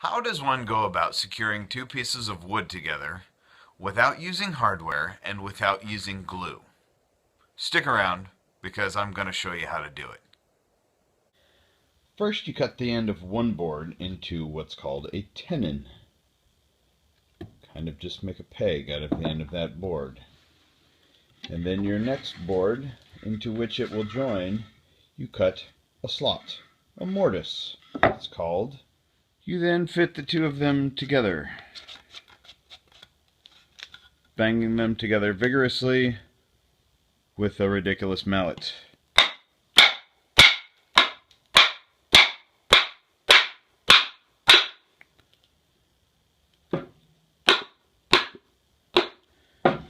How does one go about securing two pieces of wood together without using hardware and without using glue? Stick around because I'm going to show you how to do it. First, you cut the end of one board into what's called a tenon. Kind of just make a peg out of the end of that board. And then your next board, into which it will join, you cut a slot, a mortise, it's called. You then fit the two of them together, banging them together vigorously with a ridiculous mallet.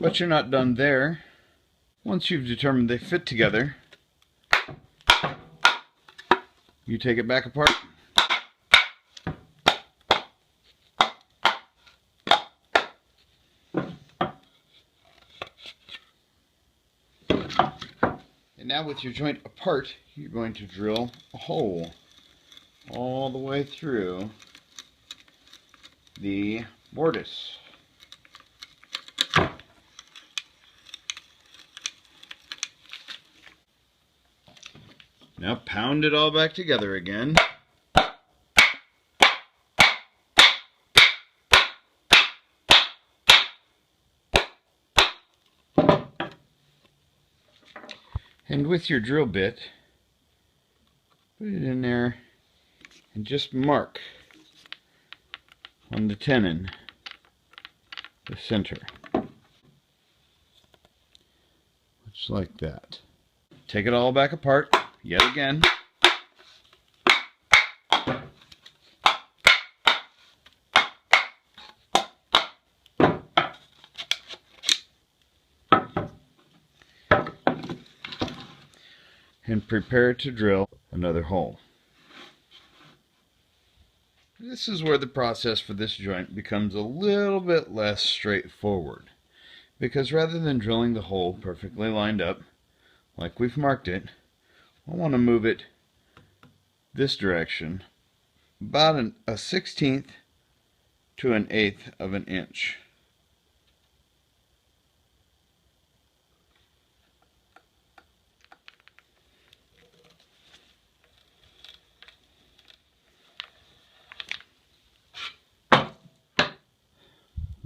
But you're not done there. Once you've determined they fit together, you take it back apart. And now with your joint apart, you're going to drill a hole all the way through the mortise. Now pound it all back together again. And with your drill bit, put it in there and just mark on the tenon the center. Just like that. Take it all back apart yet again. And prepare to drill another hole. This is where the process for this joint becomes a little bit less straightforward, because rather than drilling the hole perfectly lined up like we've marked it, I want to move it this direction about a 1/16 to an 1/8 of an inch.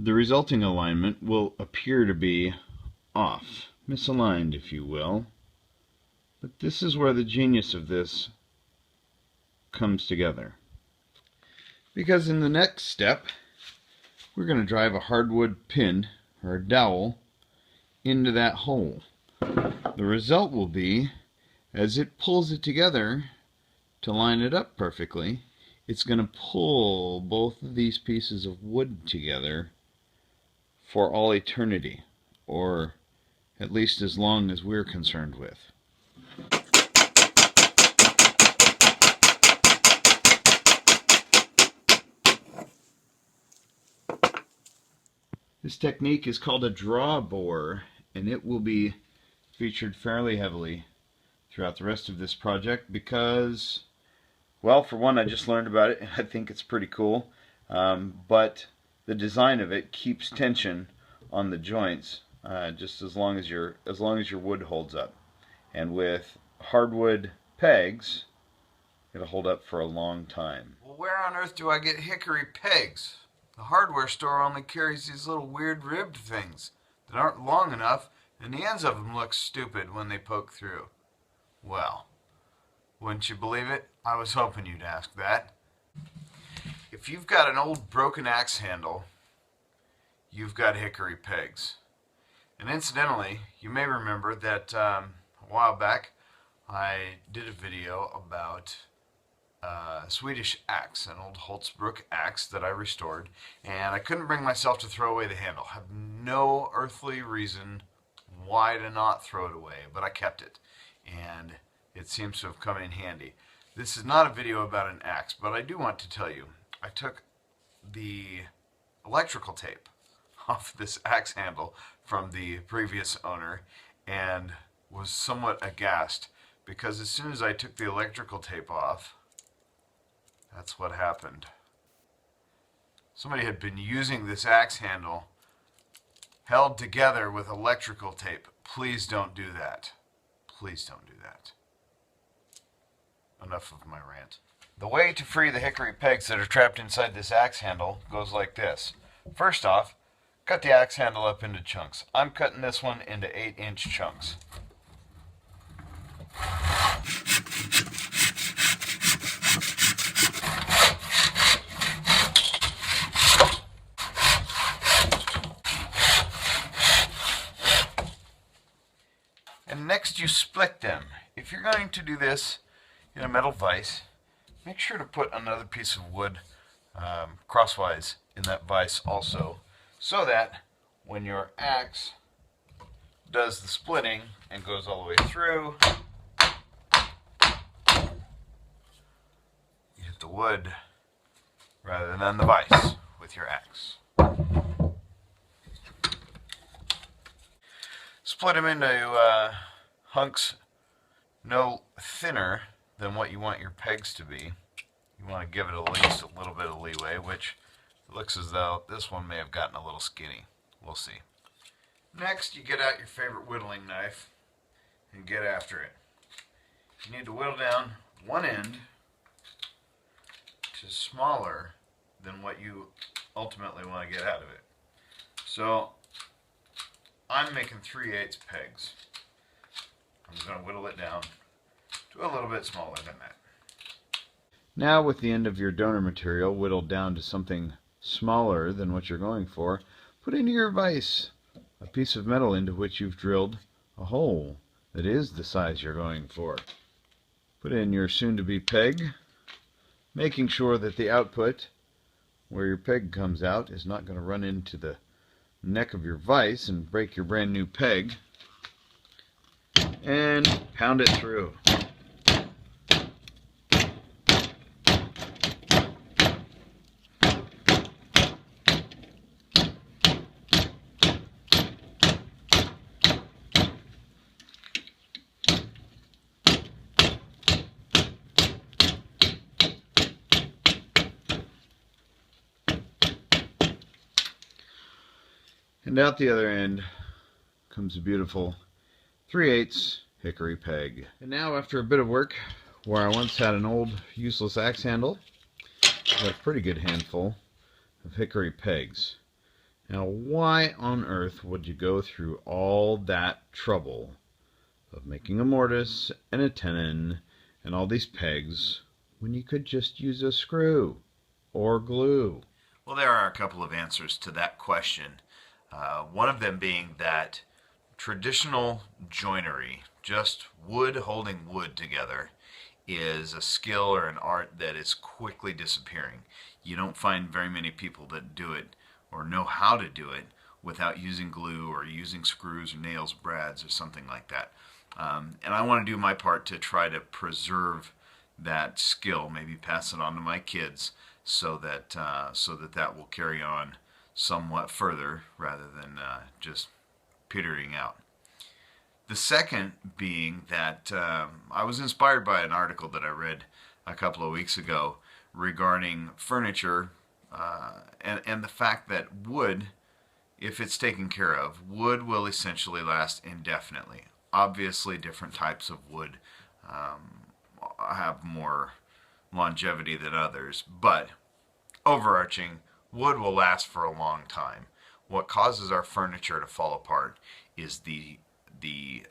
The resulting alignment will appear to be off, misaligned if you will, but this is where the genius of this comes together. Because in the next step, we're going to drive a hardwood pin or a dowel into that hole. The result will be, as it pulls it together to line it up perfectly, it's going to pull both of these pieces of wood together for all eternity, or at least as long as we're concerned with. This technique is called a draw bore, and it will be featured fairly heavily throughout the rest of this project because, well, for one, I just learned about it and I think it's pretty cool, but the design of it keeps tension on the joints just as long as your wood holds up. And with hardwood pegs, it'll hold up for a long time. Well, where on earth do I get hickory pegs? The hardware store only carries these little weird ribbed things that aren't long enough, and the ends of them look stupid when they poke through. Well, wouldn't you believe it? I was hoping you'd ask that. If you've got an old broken axe handle, you've got hickory pegs. And incidentally, you may remember that a while back I did a video about a Swedish axe, an old Holtzbrook axe that I restored, and I couldn't bring myself to throw away the handle. I have no earthly reason why to not throw it away, but I kept it, and it seems to have come in handy. This is not a video about an axe, but I do want to tell you, I took the electrical tape off this axe handle from the previous owner and was somewhat aghast because as soon as I took the electrical tape off, that's what happened. somebody had been using this axe handle held together with electrical tape. Please don't do that. Please don't do that. Enough of my rant. The way to free the hickory pegs that are trapped inside this axe handle goes like this. First off, cut the axe handle up into chunks. I'm cutting this one into 8-inch chunks. And next you split them. If you're going to do this in a metal vise, make sure to put another piece of wood crosswise in that vise also, so that when your axe does the splitting and goes all the way through, you hit the wood rather than the vise with your axe. Split them into hunks no thinner than what you want your pegs to be. You want to give it at least a little bit of leeway, which it looks as though this one may have gotten a little skinny. We'll see. Next, you get out your favorite whittling knife and get after it. You need to whittle down one end to smaller than what you ultimately want to get out of it. So I'm making 3/8 pegs. I'm just going to whittle it down to a little bit smaller than that. Now, with the end of your donor material whittled down to something smaller than what you're going for, put into your vise a piece of metal into which you've drilled a hole that is the size you're going for. Put in your soon-to-be peg, making sure that the output where your peg comes out is not going to run into the neck of your vise and break your brand new peg, and pound it through. And out the other end comes a beautiful 3/8 hickory peg. And now, after a bit of work, where I once had an old useless axe handle, I got a pretty good handful of hickory pegs. Now, why on earth would you go through all that trouble of making a mortise and a tenon and all these pegs when you could just use a screw or glue? Well, there are a couple of answers to that question. One of them being that traditional joinery, just wood holding wood together, is a skill or an art that is quickly disappearing. You don't find very many people that do it or know how to do it without using glue or using screws or nails, brads, or something like that. And I want to do my part to try to preserve that skill, maybe pass it on to my kids, so that that will carry on somewhat further rather than just petering out. The second being that I was inspired by an article that I read a couple of weeks ago regarding furniture and the fact that wood, if it's taken care of, wood will essentially last indefinitely. Obviously, different types of wood have more longevity than others, but overarching, wood will last for a long time. What causes our furniture to fall apart is the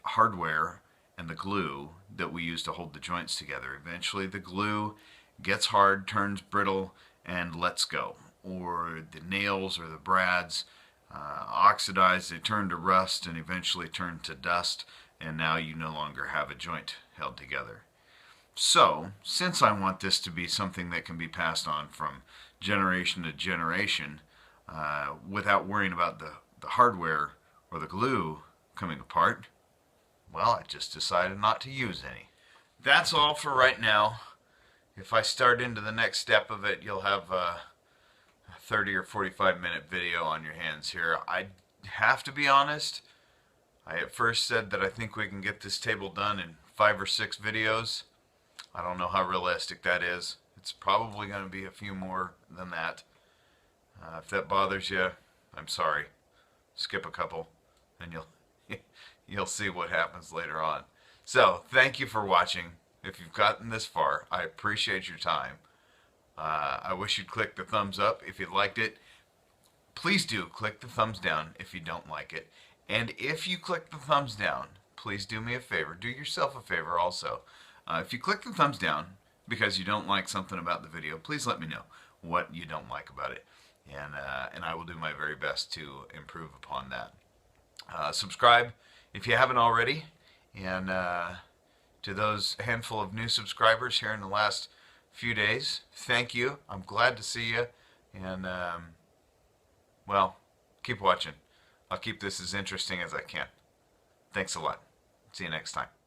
hardware and the glue that we use to hold the joints together. Eventually the glue gets hard, turns brittle, and lets go. Or the nails or the brads oxidize, they turn to rust and eventually turn to dust, and now you no longer have a joint held together. So, since I want this to be something that can be passed on from generation to generation without worrying about the hardware or the glue coming apart, well, I just decided not to use any. That's all for right now. If I start into the next step of it, you'll have a 30 or 45 minute video on your hands here. I have to be honest, I at first said that I think we can get this table done in 5 or 6 videos. I don't know how realistic that is. It's probably going to be a few more than that. If that bothers you, I'm sorry. Skip a couple, and you'll see what happens later on. So, thank you for watching. If you've gotten this far, I appreciate your time. I wish you'd click the thumbs up if you liked it. Please do click the thumbs down if you don't like it. And if you click the thumbs down, please do me a favor. Do yourself a favor also. If you click the thumbs down because you don't like something about the video, please let me know what you don't like about it. And I will do my very best to improve upon that. Subscribe if you haven't already. And to those handful of new subscribers here in the last few days, thank you. I'm glad to see you. And, well, keep watching. I'll keep this as interesting as I can. Thanks a lot. See you next time.